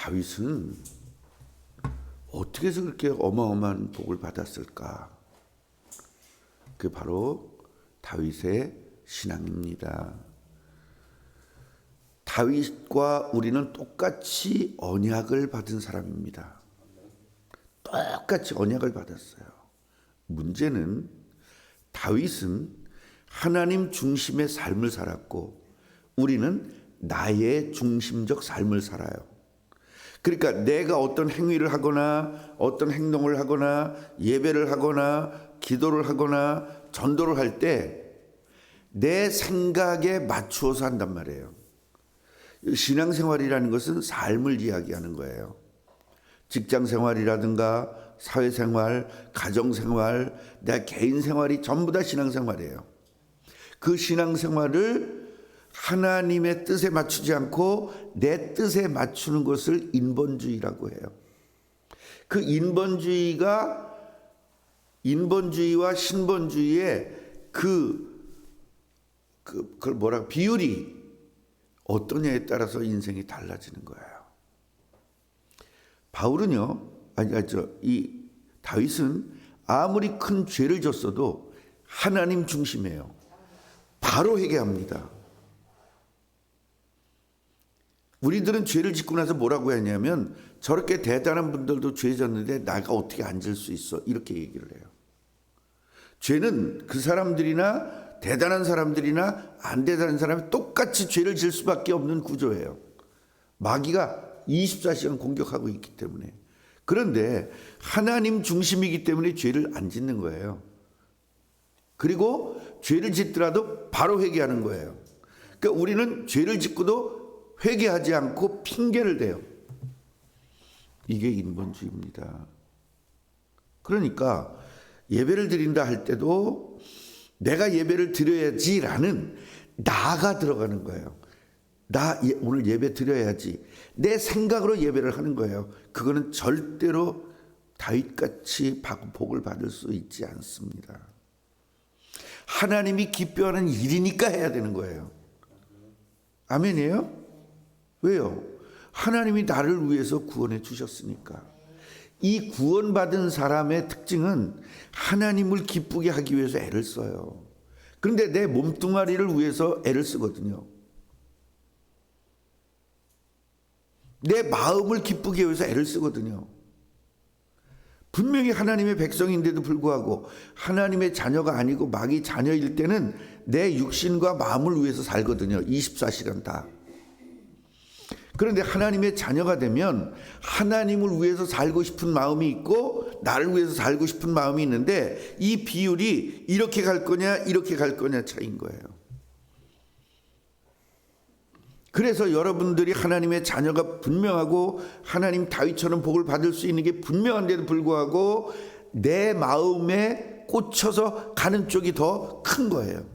다윗은 어떻게 해서 그렇게 어마어마한 복을 받았을까? 그게 바로 다윗의 신앙입니다. 다윗과 우리는 똑같이 언약을 받은 사람입니다. 똑같이 언약을 받았어요. 문제는 다윗은 하나님 중심의 삶을 살았고 우리는 나의 중심적 삶을 살아요. 그러니까 내가 어떤 행위를 하거나 어떤 행동을 하거나 예배를 하거나 기도를 하거나 전도를 할 때 내 생각에 맞추어서 한단 말이에요. 신앙생활이라는 것은 삶을 이야기하는 거예요. 직장생활이라든가 사회생활, 가정생활, 내 개인생활이 전부 다 신앙생활이에요. 그 신앙생활을 하나님의 뜻에 맞추지 않고 내 뜻에 맞추는 것을 인본주의라고 해요. 그 인본주의와 신본주의의 그걸 뭐라고 비율이 어떠냐에 따라서 인생이 달라지는 거예요. 이 다윗은 아무리 큰 죄를 졌어도 하나님 중심이에요. 바로 회개합니다. 우리들은 죄를 짓고 나서 뭐라고 했냐면 저렇게 대단한 분들도 죄 졌는데 나가 어떻게 안 질 수 있어? 이렇게 얘기를 해요. 죄는 그 사람들이나 대단한 사람들이나 안 대단한 사람이 똑같이 죄를 질 수밖에 없는 구조예요. 마귀가 24시간 공격하고 있기 때문에. 그런데 하나님 중심이기 때문에 죄를 안 짓는 거예요. 그리고 죄를 짓더라도 바로 회개하는 거예요. 그러니까 우리는 죄를 짓고도 회개하지 않고 핑계를 대요. 이게 인본주의입니다. 그러니까 예배를 드린다 할 때도 내가 예배를 드려야지라는 나가 들어가는 거예요. 나 오늘 예배 드려야지. 내 생각으로 예배를 하는 거예요. 그거는 절대로 다윗같이 복을 받을 수 있지 않습니다. 하나님이 기뻐하는 일이니까 해야 되는 거예요. 아멘이에요? 왜요? 하나님이 나를 위해서 구원해 주셨으니까. 이 구원받은 사람의 특징은 하나님을 기쁘게 하기 위해서 애를 써요. 그런데 내 몸뚱아리를 위해서 애를 쓰거든요. 내 마음을 기쁘게 위해서 애를 쓰거든요. 분명히 하나님의 백성인데도 불구하고 하나님의 자녀가 아니고 마귀 자녀일 때는 내 육신과 마음을 위해서 살거든요. 24시간 다. 그런데 하나님의 자녀가 되면 하나님을 위해서 살고 싶은 마음이 있고 나를 위해서 살고 싶은 마음이 있는데 이 비율이 이렇게 갈 거냐 이렇게 갈 거냐 차이인 거예요. 그래서 여러분들이 하나님의 자녀가 분명하고 하나님 다윗처럼 복을 받을 수 있는 게 분명한데도 불구하고 내 마음에 꽂혀서 가는 쪽이 더 큰 거예요.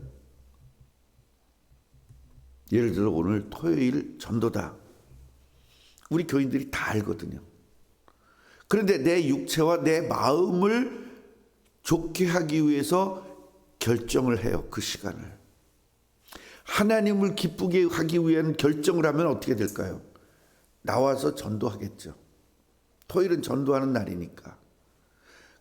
예를 들어 오늘 토요일 전도다. 우리 교인들이 다 알거든요. 그런데 내 육체와 내 마음을 좋게 하기 위해서 결정을 해요. 그 시간을. 하나님을 기쁘게 하기 위한 결정을 하면 어떻게 될까요? 나와서 전도하겠죠. 토요일은 전도하는 날이니까.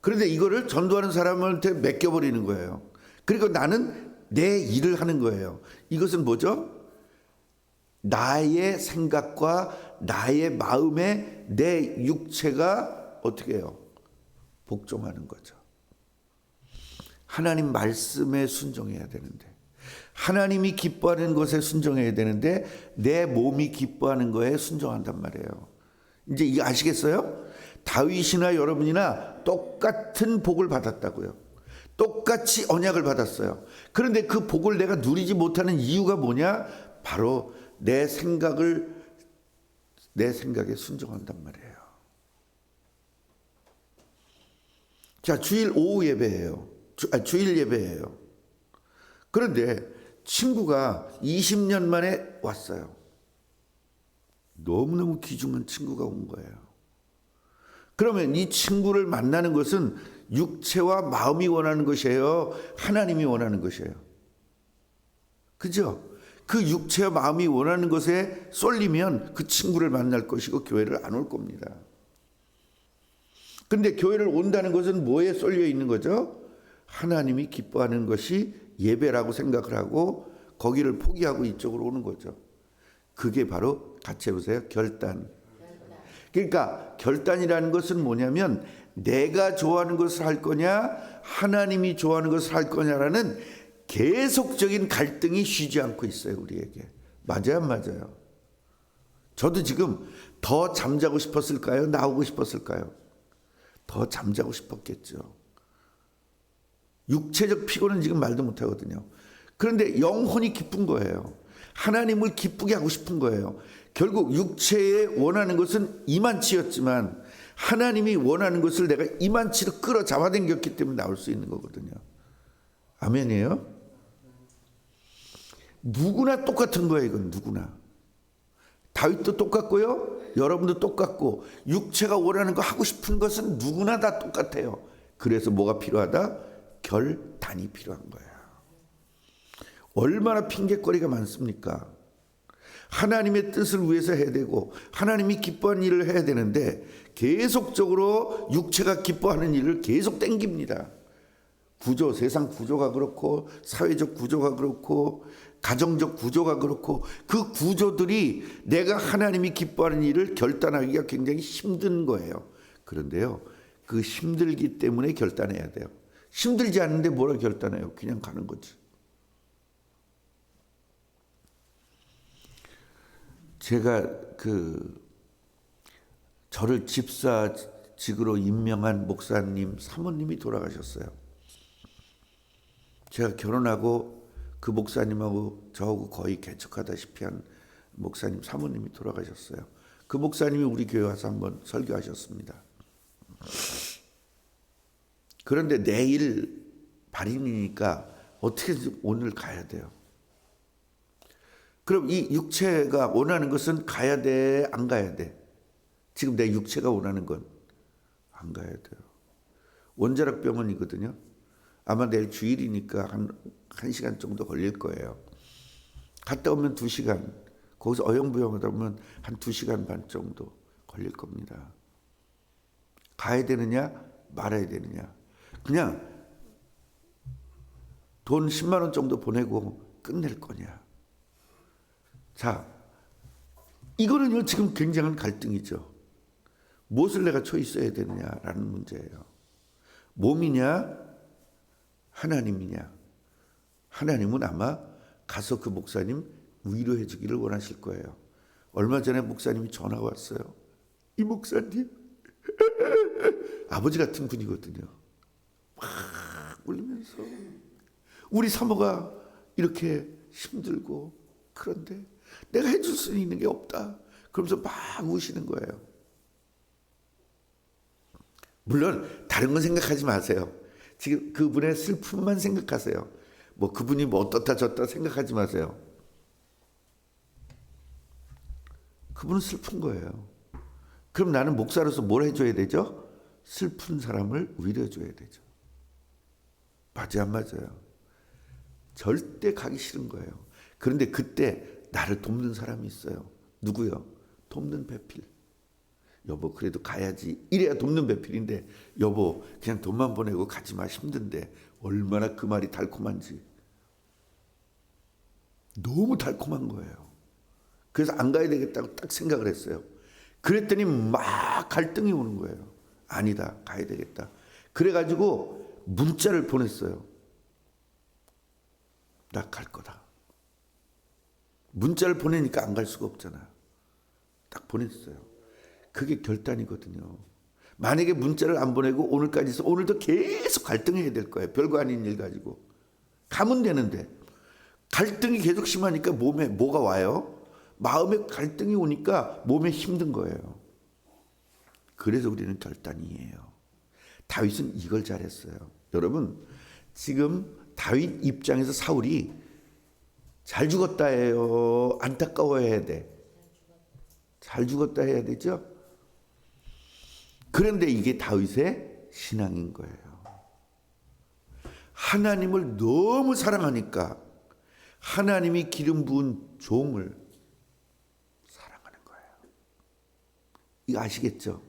그런데 이거를 전도하는 사람한테 맡겨버리는 거예요. 그리고 나는 내 일을 하는 거예요. 이것은 뭐죠? 나의 생각과 나의 마음에 내 육체가 어떻게 해요? 복종하는 거죠. 하나님 말씀에 순종해야 되는데 하나님이 기뻐하는 것에 순종해야 되는데 내 몸이 기뻐하는 거에 순종한단 말이에요. 이제 이거 아시겠어요? 다윗이나 여러분이나 똑같은 복을 받았다고요. 똑같이 언약을 받았어요. 그런데 그 복을 내가 누리지 못하는 이유가 뭐냐? 바로 내 생각에 순종한단 말이에요. 자, 주일 오후 예배예요. 주일 예배예요. 그런데 친구가 20년 만에 왔어요. 너무너무 귀중한 친구가 온 거예요. 그러면 이 친구를 만나는 것은 육체와 마음이 원하는 것이에요? 하나님이 원하는 것이에요? 그죠? 그 육체와 마음이 원하는 것에 쏠리면 그 친구를 만날 것이고 교회를 안 올 겁니다. 그런데 교회를 온다는 것은 뭐에 쏠려 있는 거죠? 하나님이 기뻐하는 것이 예배라고 생각을 하고 거기를 포기하고 이쪽으로 오는 거죠. 그게 바로 같이 해보세요. 결단. 그러니까 결단이라는 것은 뭐냐면 내가 좋아하는 것을 할 거냐 하나님이 좋아하는 것을 할 거냐라는 계속적인 갈등이 쉬지 않고 있어요. 우리에게. 맞아요, 안 맞아요? 저도 지금 더 잠자고 싶었을까요? 나오고 싶었을까요? 더 잠자고 싶었겠죠. 육체적 피곤은 지금 말도 못하거든요. 그런데 영혼이 기쁜 거예요. 하나님을 기쁘게 하고 싶은 거예요. 결국 육체에 원하는 것은 이만치였지만 하나님이 원하는 것을 내가 이만치로 끌어 잡아당겼기 때문에 나올 수 있는 거거든요. 아멘이에요? 누구나 똑같은 거예요. 이건 누구나. 다윗도 똑같고요. 여러분도 똑같고 육체가 원하는 거 하고 싶은 것은 누구나 다 똑같아요. 그래서 뭐가 필요하다? 결단이 필요한 거야. 얼마나 핑계거리가 많습니까? 하나님의 뜻을 위해서 해야 되고 하나님이 기뻐하는 일을 해야 되는데 계속적으로 육체가 기뻐하는 일을 계속 땡깁니다. 구조, 세상 구조가 그렇고 사회적 구조가 그렇고 가정적 구조가 그렇고 그 구조들이 내가 하나님이 기뻐하는 일을 결단하기가 굉장히 힘든 거예요. 그런데요, 그 힘들기 때문에 결단해야 돼요. 힘들지 않은데 뭐라 결단해요? 그냥 가는 거지. 제가 저를 집사직으로 임명한 목사님 사모님이 돌아가셨어요. 제가 결혼하고 그 목사님하고 저하고 거의 개척하다시피 한 목사님 사모님이 돌아가셨어요. 그 목사님이 우리 교회 와서 한번 설교하셨습니다. 그런데 내일 발인이니까 어떻게든 오늘 가야 돼요. 그럼 이 육체가 원하는 것은 가야 돼, 안 가야 돼? 지금 내 육체가 원하는 건 안 가야 돼요. 원자력 병원이거든요. 아마 내일 주일이니까 한 시간 정도 걸릴 거예요. 갔다 오면 2시간, 거기서 어영부영하다 보면 한 2시간 반 정도 걸릴 겁니다. 가야 되느냐 말아야 되느냐. 그냥 돈 10만 원 정도 보내고 끝낼 거냐. 자, 이거는요 지금 굉장한 갈등이죠. 무엇을 내가 초이스해야 되느냐라는 문제예요. 몸이냐 하나님이냐. 하나님은 아마 가서 그 목사님 위로해 주기를 원하실 거예요. 얼마 전에 목사님이 전화가 왔어요. 이 목사님 아버지 같은 분이거든요. 막 울면서 우리 사모가 이렇게 힘들고 그런데 내가 해줄 수 있는 게 없다. 그러면서 막 우시는 거예요. 물론 다른 건 생각하지 마세요. 지금 그분의 슬픔만 생각하세요. 뭐 그분이 뭐 어떻다 저렇다 생각하지 마세요. 그분은 슬픈 거예요. 그럼 나는 목사로서 뭘 해줘야 되죠? 슬픈 사람을 위로해줘야 되죠. 맞아요, 안 맞아요? 절대 가기 싫은 거예요. 그런데 그때 나를 돕는 사람이 있어요. 누구요? 돕는 배필. 여보 그래도 가야지. 이래야 돕는 배필인데 여보 그냥 돈만 보내고 가지 마. 힘든데. 얼마나 그 말이 달콤한지. 너무 달콤한 거예요. 그래서 안 가야 되겠다고 딱 생각을 했어요. 그랬더니 막 갈등이 오는 거예요. 아니다, 가야 되겠다. 그래가지고 문자를 보냈어요. 나 갈 거다. 문자를 보내니까 안 갈 수가 없잖아. 딱 보냈어요. 그게 결단이거든요. 만약에 문자를 안 보내고 오늘까지 해서 오늘도 계속 갈등해야 될 거예요. 별거 아닌 일 가지고. 가면 되는데 갈등이 계속 심하니까 몸에 뭐가 와요? 마음에 갈등이 오니까 몸에 힘든 거예요. 그래서 우리는 결단이에요. 다윗은 이걸 잘했어요. 여러분 지금 다윗 입장에서 사울이 잘 죽었다 해요? 안타까워해야 돼? 잘 죽었다 해야 되죠? 그런데 이게 다윗의 신앙인 거예요. 하나님을 너무 사랑하니까 하나님이 기름 부은 종을 사랑하는 거예요. 이거 아시겠죠?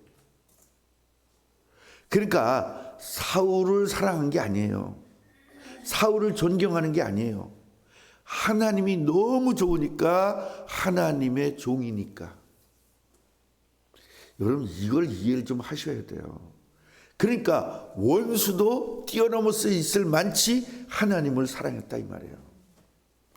그러니까 사울을 사랑한 게 아니에요. 사울을 존경하는 게 아니에요. 하나님이 너무 좋으니까, 하나님의 종이니까. 여러분, 이걸 이해를 좀 하셔야 돼요. 그러니까 원수도 뛰어넘어서 있을 만치 하나님을 사랑했다 이 말이에요.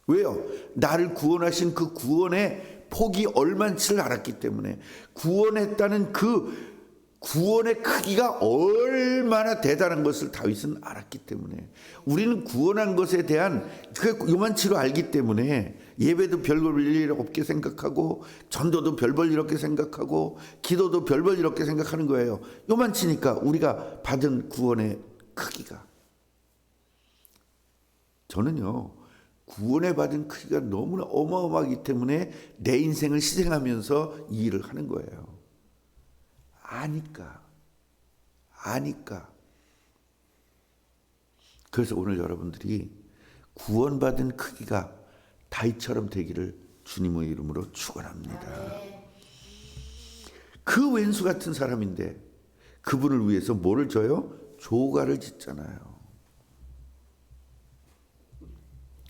왜요? 나를 구원하신 그 구원의 폭이 얼만치를 알았기 때문에, 구원했다는 그 구원의 크기가 얼마나 대단한 것을 다윗은 알았기 때문에, 우리는 구원한 것에 대한 그 요만치로 알기 때문에 예배도 별 볼 일 없게 생각하고, 전도도 별 볼 일 없게 생각하고, 기도도 별 볼 일 없게 생각하는 거예요. 요만치니까 우리가 받은 구원의 크기가. 저는요, 구원에 받은 크기가 너무나 어마어마하기 때문에 내 인생을 희생하면서 이 일을 하는 거예요. 아니까. 그래서 오늘 여러분들이 구원받은 크기가 다윗처럼 되기를 주님의 이름으로 축원합니다. 그 왼수 같은 사람인데 그분을 위해서 뭐를 줘요? 조가를 짓잖아요.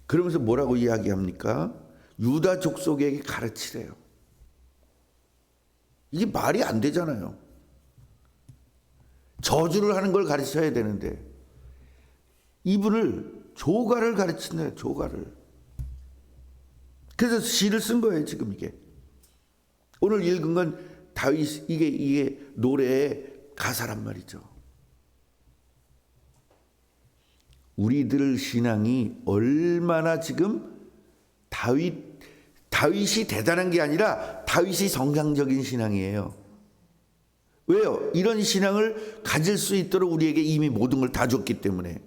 그러면서 뭐라고 이야기합니까? 유다 족속에게 가르치래요. 이게 말이 안 되잖아요. 저주를 하는 걸 가르쳐야 되는데 이분을 조가를 가르치네요. 조가를. 그래서 시를 쓴 거예요. 지금 이게 오늘 읽은 건 다윗, 이게 노래의 가사란 말이죠. 우리들 신앙이 얼마나 지금 다윗이 대단한 게 아니라 다윗이 정상적인 신앙이에요. 왜요? 이런 신앙을 가질 수 있도록 우리에게 이미 모든 걸 다 줬기 때문에.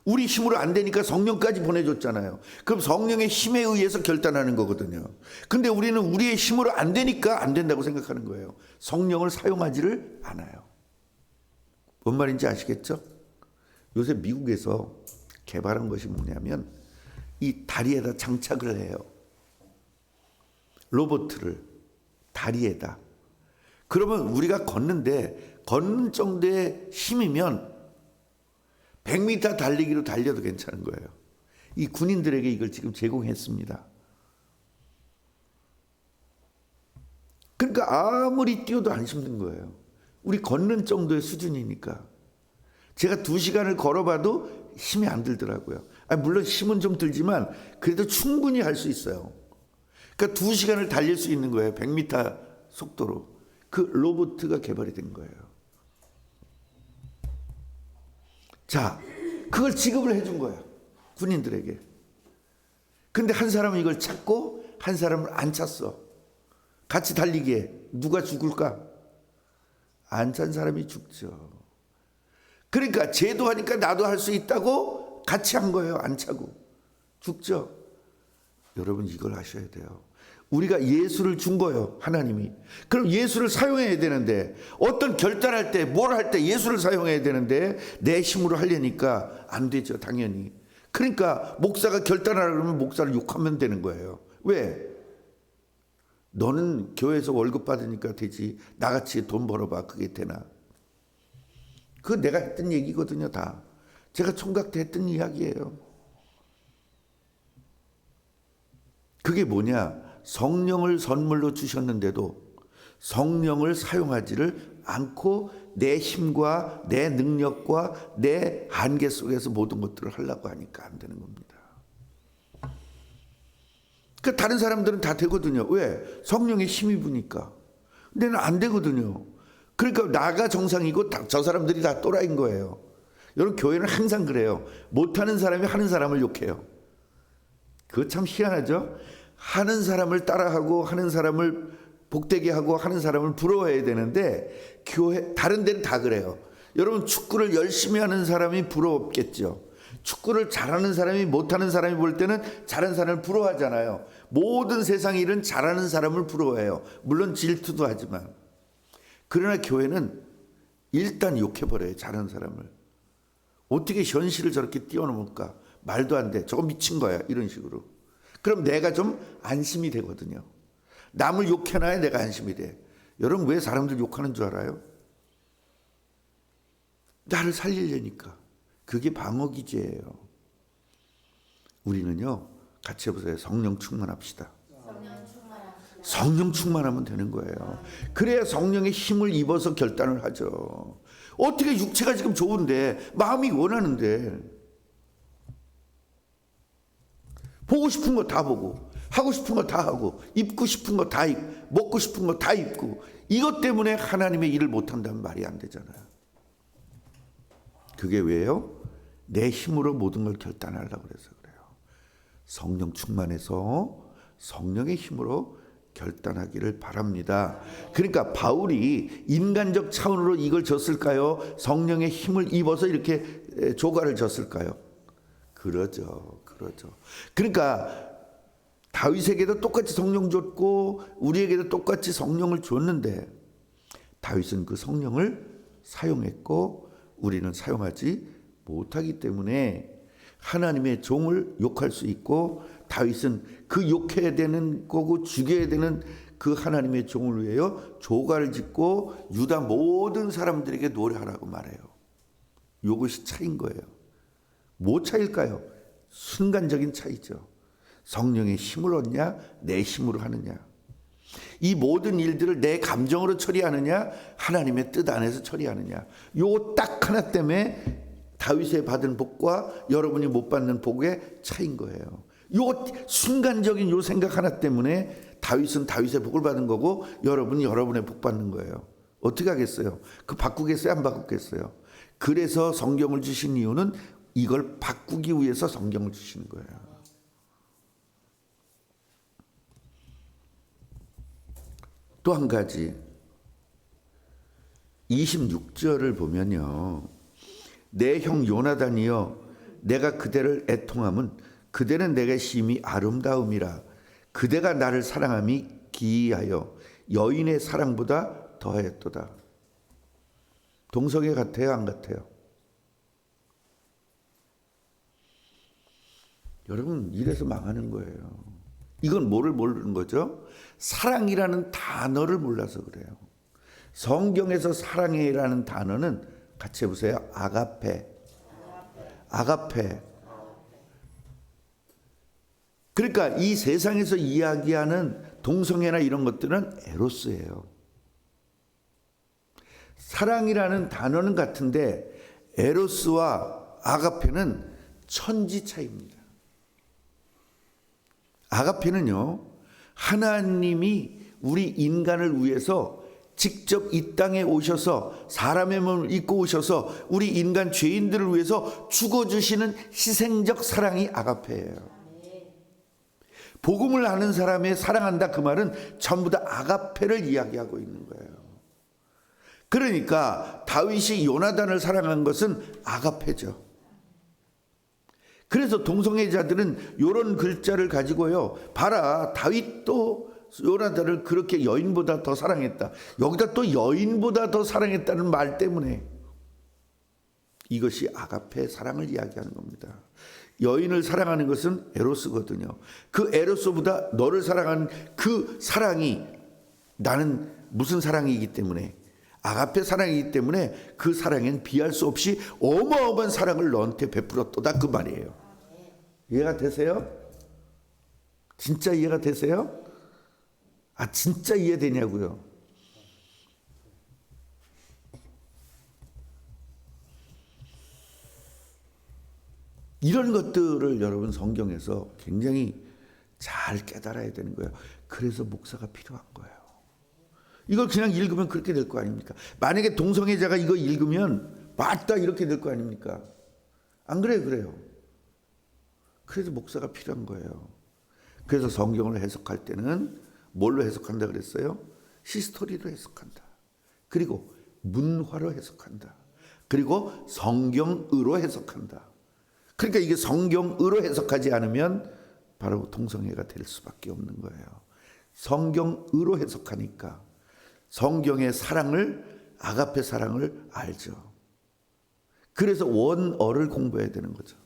우리 힘으로 안 되니까 성령까지 보내줬잖아요. 그럼 성령의 힘에 의해서 결단하는 거거든요. 근데 우리는 우리의 힘으로 안 되니까 안 된다고 생각하는 거예요. 성령을 사용하지를 않아요. 뭔 말인지 아시겠죠? 요새 미국에서 개발한 것이 뭐냐면 이 다리에다 장착을 해요. 로봇을 다리에다. 그러면 우리가 걷는데 걷는 정도의 힘이면 100m 달리기로 달려도 괜찮은 거예요. 이 군인들에게 이걸 지금 제공했습니다. 그러니까 아무리 뛰어도 안 힘든 거예요. 우리 걷는 정도의 수준이니까. 제가 2시간을 걸어봐도 힘이 안 들더라고요. 물론 힘은 좀 들지만 그래도 충분히 할 수 있어요. 그러니까 2시간을 달릴 수 있는 거예요. 100m 속도로. 그 로봇가 개발이 된 거예요. 자, 그걸 지급을 해준 거예요. 군인들에게. 근데 한 사람은 이걸 찾고 한 사람은 안 찾어. 같이 달리기에 누가 죽을까? 안 찬 사람이 죽죠. 그러니까 쟤도 하니까 나도 할 수 있다고 같이 한 거예요. 안 차고. 죽죠. 여러분 이걸 아셔야 돼요. 우리가 예수를 준 거예요. 하나님이. 그럼 예수를 사용해야 되는데 어떤 결단할 때 뭘 할 때 예수를 사용해야 되는데 내 힘으로 하려니까 안 되죠. 당연히. 그러니까 목사가 결단하라 그러면 목사를 욕하면 되는 거예요. 왜? 너는 교회에서 월급 받으니까 되지. 나같이 돈 벌어봐. 그게 되나? 그거 내가 했던 얘기거든요. 다. 제가 총각 때 했던 이야기예요. 그게 뭐냐? 성령을 선물로 주셨는데도 성령을 사용하지를 않고 내 힘과 내 능력과 내 한계 속에서 모든 것들을 하려고 하니까 안 되는 겁니다. 그러니까 다른 사람들은 다 되거든요. 왜? 성령의 힘이 부니까. 근데 는 안 되거든요. 그러니까 나가 정상이고 저 사람들이 다 또라이인 거예요. 여러분 교회는 항상 그래요. 못하는 사람이 하는 사람을 욕해요. 그거 참 희한하죠? 하는 사람을 따라하고 하는 사람을 복되게 하고 하는 사람을 부러워해야 되는데 교회 다른 데는 다 그래요. 여러분 축구를 열심히 하는 사람이 부러웠겠죠. 축구를 잘하는 사람이 못하는 사람이 볼 때는 잘하는 사람을 부러워하잖아요. 모든 세상 일은 잘하는 사람을 부러워해요. 물론 질투도 하지만. 그러나 교회는 일단 욕해버려요. 잘하는 사람을. 어떻게 현실을 저렇게 뛰어넘을까? 말도 안 돼. 저거 미친 거야. 이런 식으로. 그럼 내가 좀 안심이 되거든요. 남을 욕해놔야 내가 안심이 돼. 여러분 왜 사람들 욕하는 줄 알아요? 나를 살리려니까. 그게 방어기제예요. 우리는요, 같이 해보세요. 성령 충만합시다. 성령 충만하면 되는 거예요. 그래야 성령의 힘을 입어서 결단을 하죠. 어떻게 육체가 지금 좋은데, 마음이 원하는데, 보고 싶은 거 다 보고, 하고 싶은 거 다 하고, 입고 싶은 거 다 입고, 먹고 싶은 거 다 입고, 이것 때문에 하나님의 일을 못한다면 말이 안 되잖아요. 그게 왜요? 내 힘으로 모든 걸 결단하려고 그래서 그래요. 성령 충만해서 성령의 힘으로 결단하기를 바랍니다. 그러니까 바울이 인간적 차원으로 이걸 졌을까요? 성령의 힘을 입어서 이렇게 조가를 졌을까요? 그러죠. 그러니까 다윗에게도 똑같이 성령 줬고 우리에게도 똑같이 성령을 줬는데 다윗은 그 성령을 사용했고 우리는 사용하지 못하기 때문에 하나님의 종을 욕할 수 있고 다윗은 그 욕해야 되는 거고 죽여야 되는 그 하나님의 종을 위하여 조가를 짓고 유다 모든 사람들에게 노래하라고 말해요. 이것이 차이인 거예요. 뭐 차일까요? 순간적인 차이죠. 성령의 힘을 얻냐 내 힘으로 하느냐. 이 모든 일들을 내 감정으로 처리하느냐 하나님의 뜻 안에서 처리하느냐. 요 딱 하나 때문에 다윗의 받은 복과 여러분이 못 받는 복의 차이인 거예요. 요 순간적인 요 생각 하나 때문에 다윗은 다윗의 복을 받은 거고 여러분이 여러분의 복 받는 거예요. 어떻게 하겠어요? 그 바꾸겠어요? 안 바꾸겠어요? 그래서 성경을 주신 이유는 이걸 바꾸기 위해서 성경을 주시는 거예요. 또 한 가지 26절을 보면요. 내 형 요나단이여 내가 그대를 애통함은 그대는 내게 심히 아름다움이라 그대가 나를 사랑함이 기이하여 여인의 사랑보다 더하였도다. 동성애 같아요? 안 같아요? 여러분 이래서 망하는 거예요. 이건 뭐를 모르는 거죠? 사랑이라는 단어를 몰라서 그래요. 성경에서 사랑이라는 단어는 같이 해보세요. 아가페. 그러니까 이 세상에서 이야기하는 동성애나 이런 것들은 에로스예요. 사랑이라는 단어는 같은데 에로스와 아가페는 천지 차이입니다. 아가페는요, 하나님이 우리 인간을 위해서 직접 이 땅에 오셔서 사람의 몸을 입고 오셔서 우리 인간 죄인들을 위해서 죽어주시는 희생적 사랑이 아가페예요. 복음을 아는 사람의 사랑한다 그 말은 전부 다 아가페를 이야기하고 있는 거예요. 그러니까 다윗이 요나단을 사랑한 것은 아가페죠. 그래서 동성애자들은 이런 글자를 가지고요. 봐라, 다윗도 요나단을 그렇게 여인보다 더 사랑했다. 여기다 또 여인보다 더 사랑했다는 말 때문에 이것이 아가페 사랑을 이야기하는 겁니다. 여인을 사랑하는 것은 에로스거든요. 그 에로스보다 너를 사랑하는 그 사랑이 나는 무슨 사랑이기 때문에 아가페 사랑이기 때문에 그 사랑엔 비할 수 없이 어마어마한 사랑을 너한테 베풀었도다 그 말이에요. 이해가 되세요? 진짜 이해가 되세요? 아 진짜 이해되냐고요? 이런 것들을 여러분 성경에서 굉장히 잘 깨달아야 되는 거예요. 그래서 목사가 필요한 거예요. 이걸 그냥 읽으면 그렇게 될 거 아닙니까? 만약에 동성애자가 이거 읽으면 맞다 이렇게 될 거 아닙니까? 안 그래요? 그래요. 그래서 목사가 필요한 거예요. 그래서 성경을 해석할 때는 뭘로 해석한다 그랬어요? 히스토리로 해석한다. 그리고 문화로 해석한다. 그리고 성경으로 해석한다. 그러니까 이게 성경으로 해석하지 않으면 바로 동성애가 될 수밖에 없는 거예요. 성경으로 해석하니까 성경의 사랑을 아가페 사랑을 알죠. 그래서 원어를 공부해야 되는 거죠.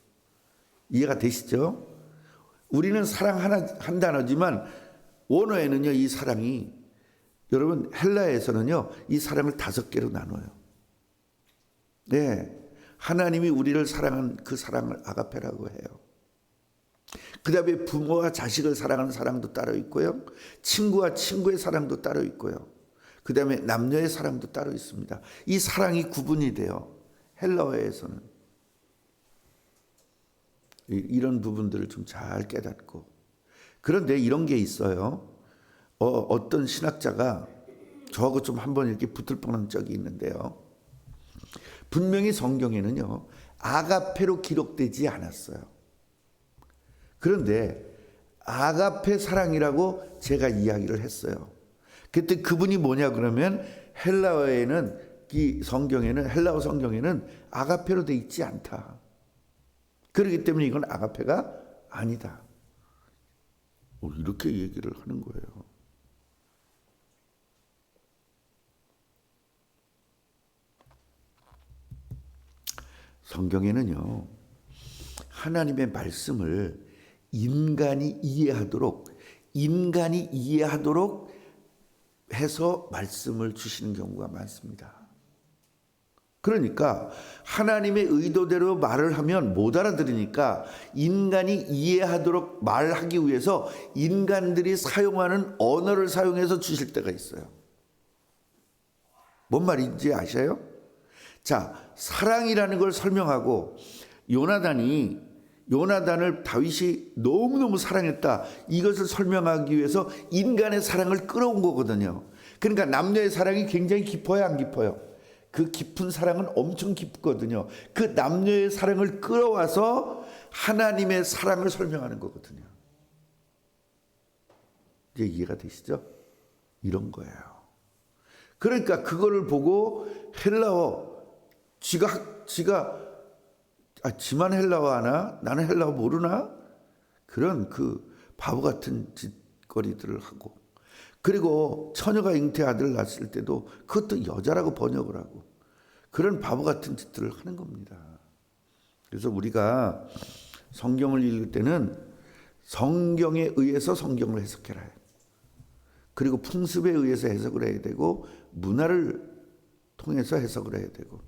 이해가 되시죠? 우리는 사랑 한 단어지만 원어에는요, 이 사랑이, 여러분 헬라에서는요 이 사랑을 5개로 나눠요. 네, 하나님이 우리를 사랑한 그 사랑을 아가페라고 해요. 그 다음에 부모와 자식을 사랑하는 사랑도 따로 있고요, 친구와 친구의 사랑도 따로 있고요, 그 다음에 남녀의 사랑도 따로 있습니다. 이 사랑이 구분이 돼요, 헬라어에서는. 이런 부분들을 좀 잘 깨닫고. 그런데 이런 게 있어요. 어떤 신학자가 저하고 좀 한번 이렇게 붙을 뻔한 적이 있는데요. 분명히 성경에는요 아가페로 기록되지 않았어요. 그런데 아가페 사랑이라고 제가 이야기를 했어요. 그때 그분이 뭐냐 그러면 헬라어에는, 이 성경에는, 헬라어 성경에는 아가페로 돼 있지 않다. 그렇기 때문에 이건 아가페가 아니다. 이렇게 얘기를 하는 거예요. 성경에는요 하나님의 말씀을 인간이 이해하도록 해서 말씀을 주시는 경우가 많습니다. 그러니까 하나님의 의도대로 말을 하면 못 알아들으니까 인간이 이해하도록 말하기 위해서 인간들이 사용하는 언어를 사용해서 주실 때가 있어요. 뭔 말인지 아셔요? 자, 사랑이라는 걸 설명하고, 요나단을 다윗이 너무너무 사랑했다, 이것을 설명하기 위해서 인간의 사랑을 끌어온 거거든요. 그러니까 남녀의 사랑이 굉장히 깊어요, 안 깊어요? 그 깊은 사랑은 엄청 깊거든요. 그 남녀의 사랑을 끌어와서 하나님의 사랑을 설명하는 거거든요. 이제 이해가 되시죠? 이런 거예요. 그러니까 그거를 보고 헬라어, 지만 헬라어 하나? 나는 헬라어 모르나? 그런 그 바보 같은 짓거리들을 하고, 그리고 처녀가 잉태 아들을 낳았을 때도 그것도 여자라고 번역을 하고, 그런 바보 같은 짓들을 하는 겁니다. 그래서 우리가 성경을 읽을 때는 성경에 의해서 성경을 해석해라 해요. 그리고 풍습에 의해서 해석을 해야 되고, 문화를 통해서 해석을 해야 되고,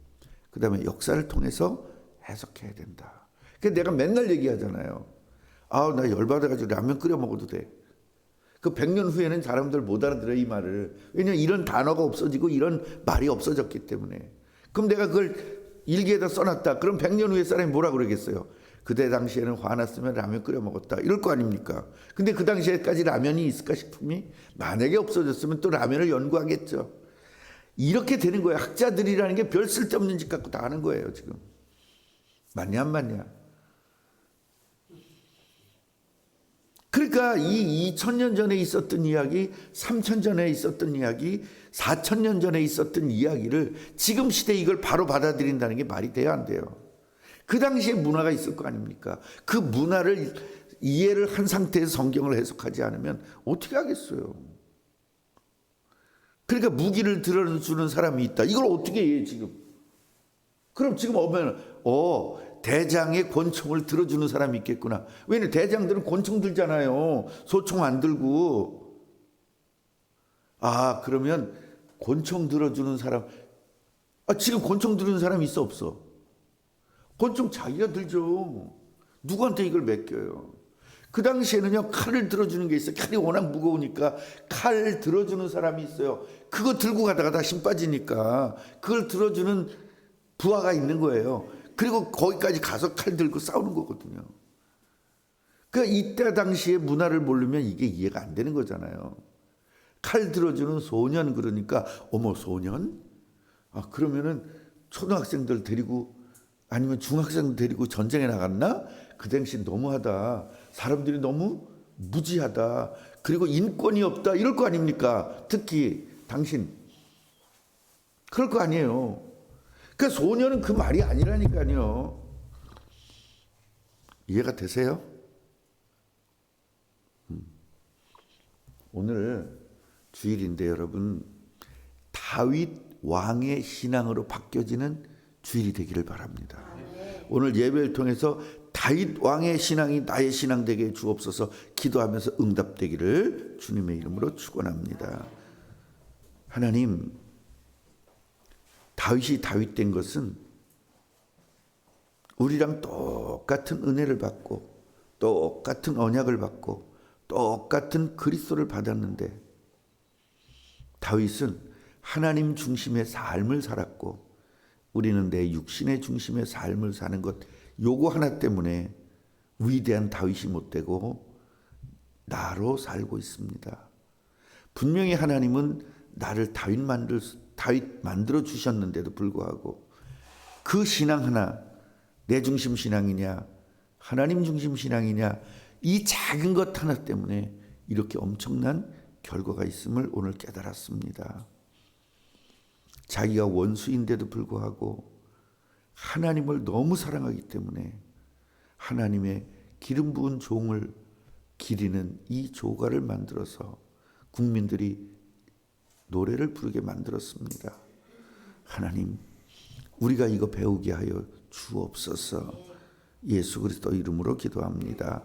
그 다음에 역사를 통해서 해석해야 된다. 그래서 내가 맨날 얘기하잖아요. 나 열받아가지고 라면 끓여 먹어도 돼. 그 100년 후에는 사람들 못 알아들어요, 이 말을. 왜냐면 이런 단어가 없어지고 이런 말이 없어졌기 때문에. 그럼 내가 그걸 일기에다 써놨다. 그럼 100년 후에 사람이 뭐라 그러겠어요? 그때 당시에는 화났으면 라면 끓여 먹었다, 이럴 거 아닙니까? 근데 그 당시에까지 라면이 있을까 싶으니, 만약에 없어졌으면 또 라면을 연구하겠죠. 이렇게 되는 거예요. 학자들이라는 게 별 쓸데없는 짓 갖고 다 하는 거예요, 지금. 맞냐 안 맞냐? 그러니까 이 2000년 전에 있었던 이야기, 3000년 전에 있었던 이야기, 4000년 전에 있었던 이야기를 지금 시대에 이걸 바로 받아들인다는 게 말이 돼야 안 돼요. 그 당시에 문화가 있을 거 아닙니까? 그 문화를 이해를 한 상태에서 성경을 해석하지 않으면 어떻게 하겠어요? 그러니까 무기를 들어주는 사람이 있다. 이걸 어떻게 해 지금? 그럼 지금 오면 대장의 권총을 들어주는 사람이 있겠구나. 왜냐면 대장들은 권총 들잖아요. 소총 안 들고. 그러면 권총 들어주는 사람, 지금 권총 들어주는 사람이 있어 없어? 권총 자기가 들죠. 누구한테 이걸 맡겨요? 그 당시에는요 칼을 들어주는 게 있어요. 칼이 워낙 무거우니까 칼 들어주는 사람이 있어요. 그거 들고 가다가 다 힘 빠지니까 그걸 들어주는 부하가 있는 거예요. 그리고 거기까지 가서 칼 들고 싸우는 거거든요. 그러니까 이때 당시의 문화를 모르면 이게 이해가 안 되는 거잖아요. 칼 들어주는 소년, 그러니까 어머 소년? 그러면은 초등학생들 데리고 아니면 중학생들 데리고 전쟁에 나갔나? 그 당시 너무하다. 사람들이 너무 무지하다. 그리고 인권이 없다. 이럴 거 아닙니까? 특히 당신. 그럴 거 아니에요. 그러니까 소년은 그 말이 아니라니까요. 이해가 되세요? 오늘 주일인데 여러분, 다윗 왕의 신앙으로 바뀌어지는 주일이 되기를 바랍니다. 오늘 예배를 통해서 다윗 왕의 신앙이 나의 신앙 되게 주옵소서 기도하면서 응답되기를 주님의 이름으로 축원합니다. 하나님, 다윗이 다윗 된 것은 우리랑 똑같은 은혜를 받고 똑같은 언약을 받고 똑같은 그리스도를 받았는데 다윗은 하나님 중심의 삶을 살았고 우리는 내 육신의 중심의 삶을 사는 것, 요거 하나 때문에 위대한 다윗이 못 되고 나로 살고 있습니다. 분명히 하나님은 나를 다윗 만들어 주셨는데도 불구하고 그 신앙 하나, 내 중심 신앙이냐 하나님 중심 신앙이냐, 이 작은 것 하나 때문에 이렇게 엄청난 결과가 있음을 오늘 깨달았습니다. 자기가 원수인데도 불구하고 하나님을 너무 사랑하기 때문에 하나님의 기름 부은 종을 기리는 이 조가를 만들어서 국민들이 노래를 부르게 만들었습니다. 하나님, 우리가 이거 배우게 하여 주옵소서. 예수 그리스도 이름으로 기도합니다.